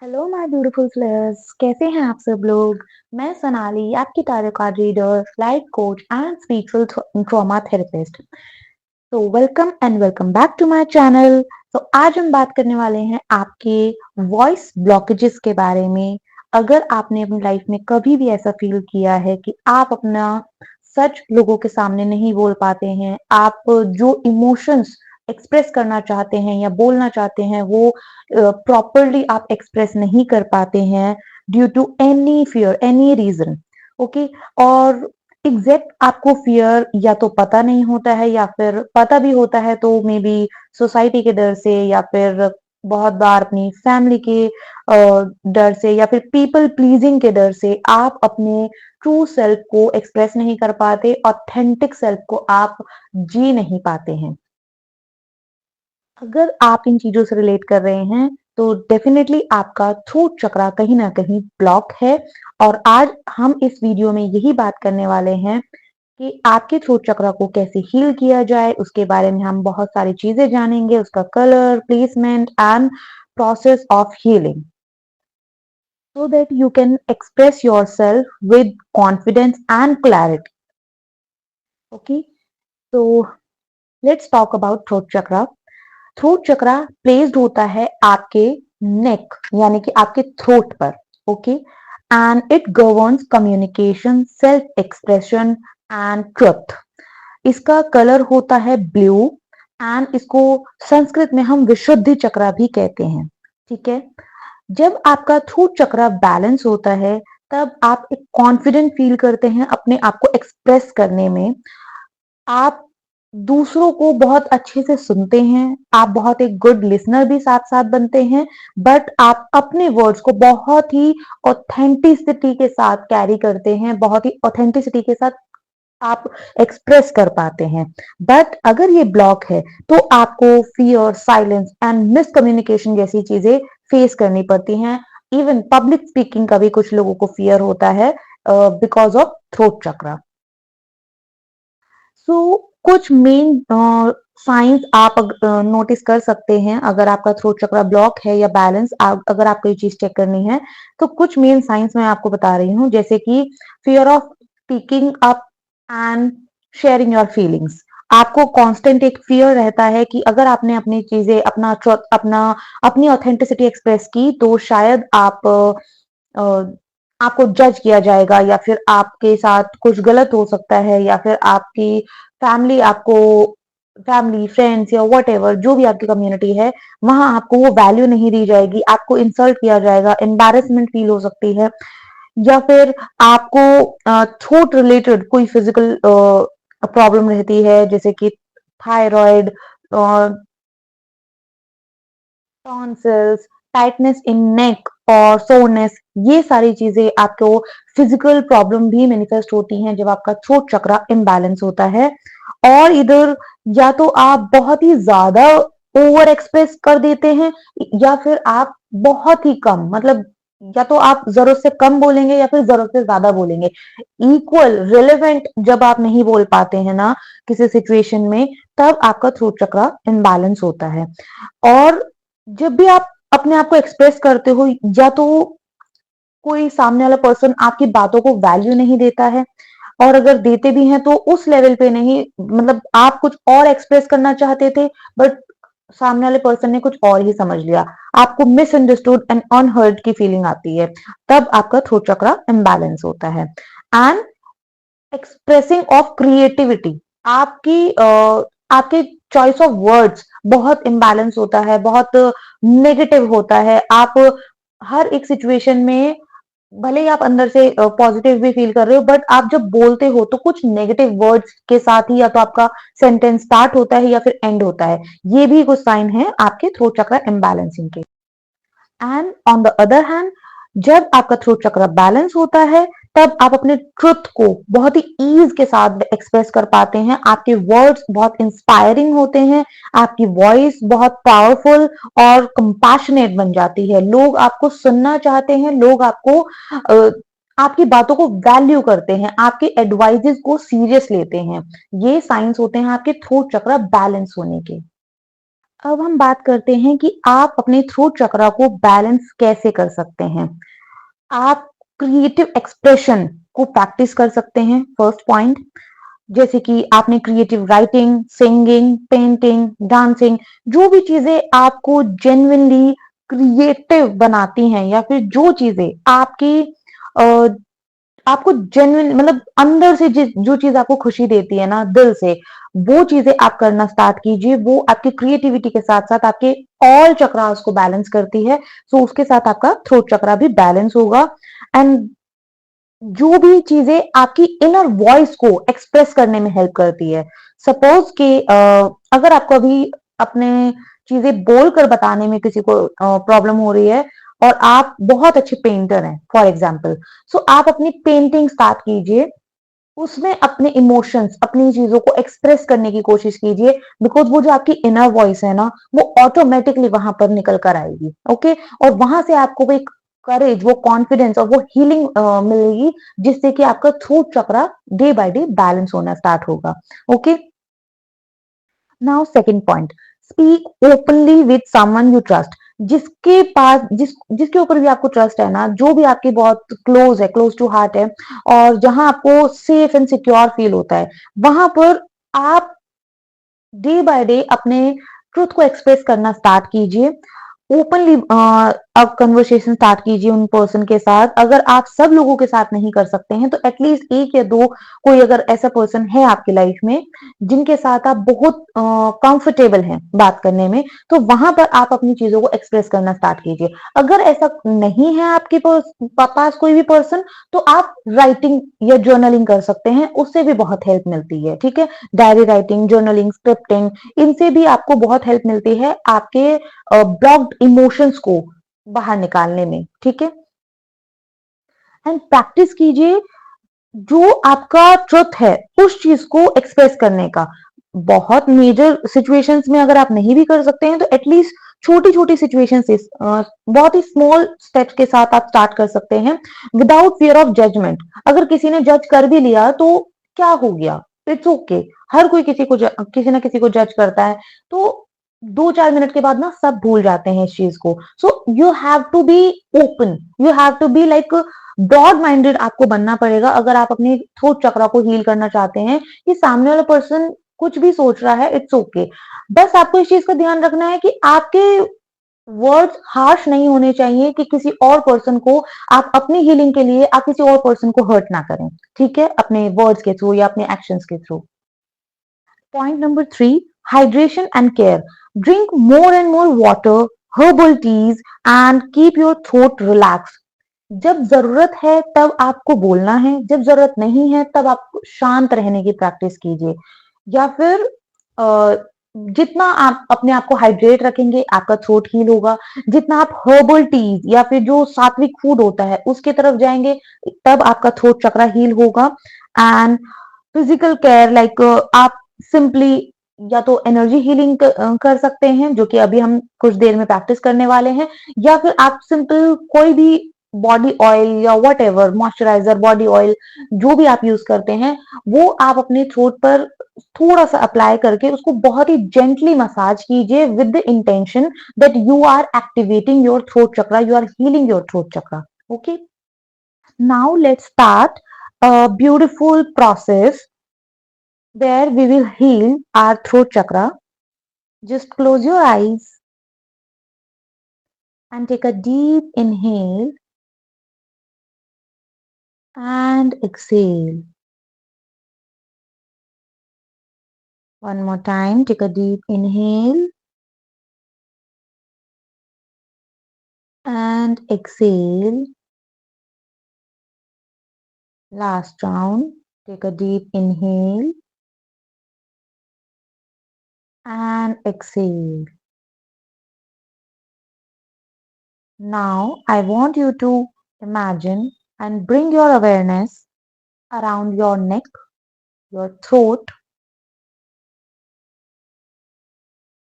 Hello my beautiful फ्लेयर्स, कैसे हैं आप सब लोग। मैं सोनाली, आपकी tarot card reader, life coach and spiritual trauma therapist. तो welcome and welcome back to my channel. तो आज हम बात करने वाले हैं आपके वॉइस ब्लॉकेजेस के बारे में। अगर आपने अपनी लाइफ में कभी भी ऐसा फील किया है कि आप अपना सच लोगों के सामने नहीं बोल पाते हैं, आप जो इमोशंस एक्सप्रेस करना चाहते हैं या बोलना चाहते हैं वो प्रॉपरली आप एक्सप्रेस नहीं कर पाते हैं due to any fear, any reason. Okay. और एग्जैक्ट आपको फियर या तो पता नहीं होता है या फिर पता भी होता है तो मे बी सोसाइटी के डर से, या फिर बहुत बार अपनी फैमिली के डर से, या फिर पीपल प्लीजिंग के डर से आप अपने ट्रू सेल्फ को एक्सप्रेस नहीं कर पाते, ऑथेंटिक सेल्फ को आप जी नहीं पाते हैं। अगर आप इन चीजों से रिलेट कर रहे हैं तो डेफिनेटली आपका थ्रोट चक्रा कहीं ना कहीं ब्लॉक है। और आज हम इस वीडियो में यही बात करने वाले हैं कि आपके थ्रोट चक्रा को कैसे हील किया जाए। उसके बारे में हम बहुत सारी चीजें जानेंगे, उसका colour, placement and process of healing, so that you can express yourself with confidence and clarity. Okay, so let's talk about throat chakra. Throat chakra placed होता है आपके नेक, यानी कि आपके थ्रोट पर। Okay. And it governs communication, self expression and truth. इसका colour होता है ब्लू, एंड इसको संस्कृत में हम विशुद्धि चक्रा भी कहते हैं। ठीक है। जब आपका थ्रोट चक्रा बैलेंस होता है तब आप एक कॉन्फिडेंट फील करते हैं अपने आप को एक्सप्रेस करने में। आप दूसरों को बहुत अच्छे से सुनते हैं, आप बहुत एक गुड लिसनर भी साथ साथ बनते हैं, बट आप अपने वर्ड्स को बहुत ही ऑथेंटिसिटी के साथ कैरी करते हैं, बहुत ही ऑथेंटिसिटी के साथ आप एक्सप्रेस कर पाते हैं। बट अगर ये ब्लॉक है तो आपको फियर, साइलेंस एंड मिसकम्युनिकेशन जैसी चीजें फेस करनी पड़ती हैं। इवन पब्लिक स्पीकिंग का भी कुछ लोगों को फियर होता है बिकॉज ऑफ थ्रोट चक्रा। सो कुछ मेन साइंस आप नोटिस कर सकते हैं अगर आपका थ्रोट चक्रा ब्लॉक है या बैलेंस, अगर आपको ये चीज चेक करनी है तो कुछ मेन साइंस मैं आपको बता रही हूँ, जैसे कि fear of speaking up and sharing your feelings. आपको कांस्टेंट एक फियर रहता है कि अगर आपने अपनी चीजें, अपना अपनी ऑथेंटिसिटी एक्सप्रेस की तो शायद अ, आपको जज किया जाएगा, या फिर आपके साथ कुछ गलत हो सकता है, या फिर आपकी फैमिली आपको, फैमिली फ्रेंड्स या वट एवर जो भी आपकी कम्युनिटी है, वहां आपको वो वैल्यू नहीं दी जाएगी, आपको इंसल्ट किया जाएगा, एम्बैरेसमेंट फील हो सकती है। या फिर आपको थ्रोट रिलेटेड कोई फिजिकल प्रॉब्लम रहती है, जैसे कि थायराइड, टॉन्सिल्स, टाइटनेस इन नेक और सोरनेस। ये सारी चीजें आपको फिजिकल प्रॉब्लम भी मैनिफेस्ट होती हैं जब आपका थ्रोट चक्रा इम्बैलेंस होता है। और इधर या तो आप बहुत ही ज्यादा ओवर एक्सप्रेस कर देते हैं, या फिर आप बहुत ही कम, मतलब या तो आप जरूरत से कम बोलेंगे या फिर जरूरत से ज्यादा बोलेंगे। इक्वल रिलेवेंट जब आप नहीं बोल पाते हैं ना किसी सिचुएशन में, तब आपका थ्रोट चक्रा इम्बैलेंस होता है। और जब भी आप अपने आप को एक्सप्रेस करते हो, या तो कोई सामने वाला पर्सन आपकी बातों को वैल्यू नहीं देता है, और अगर देते भी हैं तो उस लेवल पे नहीं, मतलब आप कुछ और एक्सप्रेस करना चाहते थे बट सामने वाले पर्सन ने कुछ और ही समझ लिया, आपको मिसअंडरस्टूड एंड अनहर्ड की फीलिंग आती है, तब आपका थ्रोट चक्रा इम्बैलेंस होता है। एंड एक्सप्रेसिंग ऑफ क्रिएटिविटी, आपके चॉइस ऑफ वर्ड्स बहुत इम्बैलेंस होता है, बहुत नेगेटिव होता है। आप हर एक सिचुएशन में, भले ही आप अंदर से पॉजिटिव भी फील कर रहे हो, बट आप जब बोलते हो तो कुछ नेगेटिव वर्ड्स के साथ ही या तो आपका सेंटेंस स्टार्ट होता है या फिर एंड होता है। ये भी कुछ साइन है आपके थ्रोट चक्र इम्बैलेंसिंग के। And on the other hand, जब आपका थ्रोट चक्र बैलेंस होता है तब आप अपने ट्रुथ को बहुत ही ईज के साथ एक्सप्रेस कर पाते हैं, आपके वर्ड्स बहुत इंस्पायरिंग होते हैं, आपकी वॉइस बहुत पावरफुल और कंपैशनेट बन जाती है। लोग आपको सुनना चाहते हैं, लोग आपकी बातों को वैल्यू करते हैं, आपके एडवाइजेस को सीरियस लेते हैं। ये साइंस होते हैं आपके थ्रोट चक्र बैलेंस होने के। अब हम बात करते हैं कि आप अपने थ्रोट चक्रा को बैलेंस कैसे कर सकते हैं। आप क्रिएटिव एक्सप्रेशन को प्रैक्टिस कर सकते हैं, फर्स्ट पॉइंट। जैसे कि आपने creative writing, singing, painting, dancing, जो भी चीजें आपको जेन्युइनली क्रिएटिव बनाती हैं या फिर जो चीजें आपकी अ, आपको जेन्युइन मतलब अंदर से जो चीज आपको खुशी देती है ना दिल से, वो चीजें आप करना स्टार्ट कीजिए। वो आपकी क्रिएटिविटी के साथ साथ आपके ऑल चक्रास को बैलेंस करती है। सो उसके साथ आपका थ्रोट चक्रा भी बैलेंस होगा। एंड जो भी चीजें आपकी इनर वॉइस को एक्सप्रेस करने में हेल्प करती है। सपोज कि अगर आपको अभी अपने चीजें बोलकर बताने में किसी को प्रॉब्लम हो रही है और आप बहुत अच्छे पेंटर हैं फॉर एग्जाम्पल, सो आप अपनी पेंटिंग स्टार्ट कीजिए। उसमें अपने इमोशंस, अपनी चीजों को एक्सप्रेस करने की कोशिश कीजिए। बिकॉज वो जो आपकी इनर वॉइस है ना, वो ऑटोमेटिकली वहां पर निकल कर आएगी। ओके, और वहां से आपको वो एक करेज, वो कॉन्फिडेंस और वो हीलिंग मिलेगी, जिससे कि आपका throat chakra day by day balance होना स्टार्ट होगा। Okay, now second point, speak openly with someone you trust. जिसके पास जिसके ऊपर भी आपको ट्रस्ट है ना, जो भी आपके बहुत क्लोज है, क्लोज टू हार्ट है, और जहां आपको सेफ एंड सिक्योर फील होता है, वहां पर आप डे बाय डे अपने ट्रुथ को एक्सप्रेस करना स्टार्ट कीजिए। ओपनली आप कन्वर्सेशन स्टार्ट कीजिए उन पर्सन के साथ। अगर आप सब लोगों के साथ नहीं कर सकते हैं तो एटलीस्ट एक या दो, कोई अगर ऐसा पर्सन है आपकी लाइफ में जिनके साथ आप बहुत कंफर्टेबल हैं बात करने में, तो वहां पर आप अपनी चीजों को एक्सप्रेस करना स्टार्ट कीजिए। अगर ऐसा नहीं है आपके पास कोई भी पर्सन, तो आप राइटिंग या जर्नलिंग कर सकते हैं, उससे भी बहुत हेल्प मिलती है। ठीक है, डायरी राइटिंग, जर्नलिंग, स्क्रिप्टिंग, इनसे भी आपको बहुत हेल्प मिलती है आपके ब्लॉक्ड इमोशंस को बाहर निकालने में। ठीक है, एंड प्रैक्टिस कीजिए जो आपका ट्रुथ है उस चीज को एक्सप्रेस करने का। बहुत मेजर सिचुएशंस में अगर आप नहीं भी कर सकते हैं तो एटलीस्ट छोटी छोटी सिचुएशन से बहुत ही स्मॉल स्टेप्स के साथ आप स्टार्ट कर सकते हैं, विदाउट फियर ऑफ जजमेंट। अगर किसी ने जज कर भी लिया तो क्या हो गया, इट्स ओके okay. हर कोई किसी ना किसी को जज करता है, तो 2-4 मिनट के बाद ना सब भूल जाते हैं इस चीज को। So you have to be open, you have to be like broad minded आपको बनना पड़ेगा अगर आप अपने थ्रोट चक्रा को हील करना चाहते हैं। कि सामने वाला पर्सन कुछ भी सोच रहा है, इट्स ओके okay. बस आपको इस चीज का ध्यान रखना है कि आपके वर्ड्स हार्श नहीं होने चाहिए, कि किसी और पर्सन को आप अपनी हीलिंग के लिए आप किसी और पर्सन को हर्ट ना करें। ठीक है, अपने वर्ड्स के थ्रू या अपने एक्शंस के through. Point number 3, hydration and care. Drink more and more water, herbal teas, and keep your throat relaxed. जब जरूरत है तब आपको बोलना है, जब जरूरत नहीं है तब आप शांत रहने की प्रैक्टिस कीजिए। या फिर अ, जितना आप अपने आप को हाइड्रेट रखेंगे आपका थ्रोट हील होगा। जितना आप हर्बल टीज या फिर जो सात्विक फूड होता है उसके तरफ जाएंगे, तब आपका थ्रोट चक्रा हील होगा। एंड फिजिकल केयर लाइक आप सिंपली या तो एनर्जी हीलिंग कर सकते हैं, जो कि अभी हम कुछ देर में प्रैक्टिस करने वाले हैं। या फिर आप सिंपल कोई भी बॉडी ऑयल या what ever moisturiser, body oil, जो भी आप यूज करते हैं, वो आप अपने थ्रोट पर थोड़ा सा अप्लाई करके उसको बहुत ही जेंटली मसाज कीजिए with the intention that you are activating your throat chakra, you are healing your throat chakra. Okay, now let's start a beautiful process where we will heal our throat chakra. Just close your eyes and take a deep inhale and exhale. One more time, take a deep inhale and exhale. Last round, take a deep inhale and exhale. Now, I want you to imagine and bring your awareness around your neck, your throat,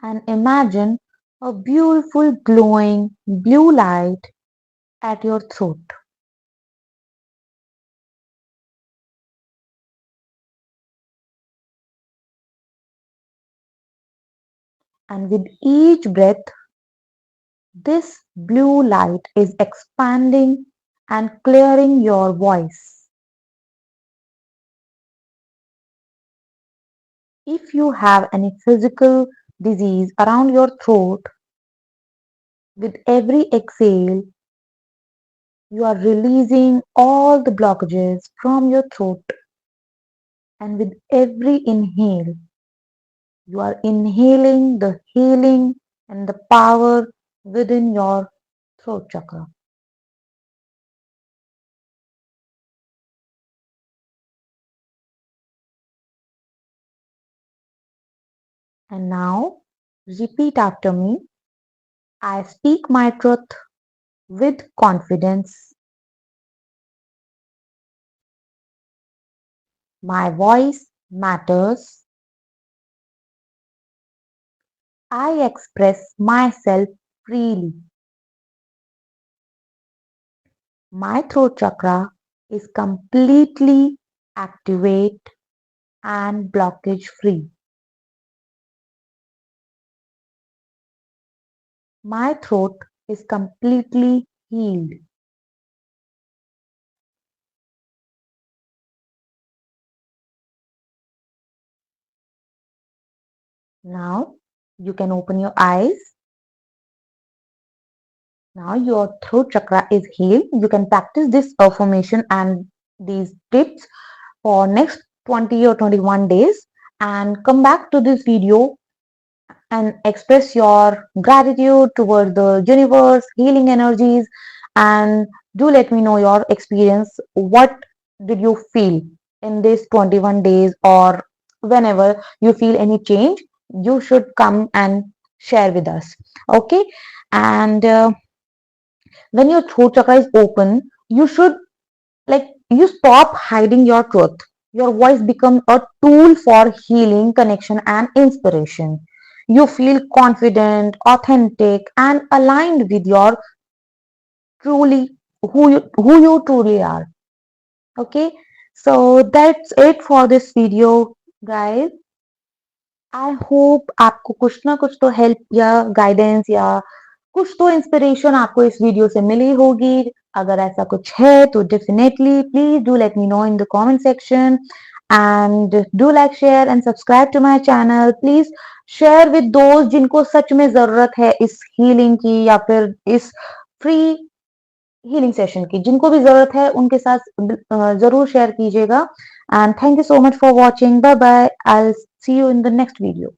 and imagine a beautiful glowing blue light at your throat. And with each breath, this blue light is expanding and clearing your voice. If you have any physical disease around your throat, with every exhale, you are releasing all the blockages from your throat. And with every inhale, you are inhaling the healing and the power within your throat chakra. And now, repeat after me. I speak my truth with confidence. My voice matters. I express myself freely. My throat chakra is completely activate and blockage free. My throat is completely healed. Now you can open your eyes. Now your throat chakra is healed. You can practice this affirmation and these tips for next 20 or 21 days and come back to this video and express your gratitude towards the universe, healing energies, and do let me know your experience. What did you feel in these 21 days, or whenever you feel any change, you should come and share with us. Okay, and when your throat chakra is open, you should like you stop hiding your truth. Your voice becomes a tool for healing, connection, and inspiration. You feel confident, authentic, and aligned with your truly who you truly are. Okay, so that's it for this video, guys. I hope आपको कुछ ना कुछ तो help या guidance या कुछ तो inspiration आपको इस वीडियो से मिली होगी. अगर ऐसा कुछ है तो definitely please do let me know in the comment section and do like share and subscribe to my channel. Please share with दोस्त जिनको सच में जरूरत है इस हीलिंग की या फिर इस फ्री हीलिंग सेशन की. जिनको भी जरूरत है उनके साथ जरूर शेयर कीजिएगा. And thank you so much for watching. Bye bye. I will see you in the next video.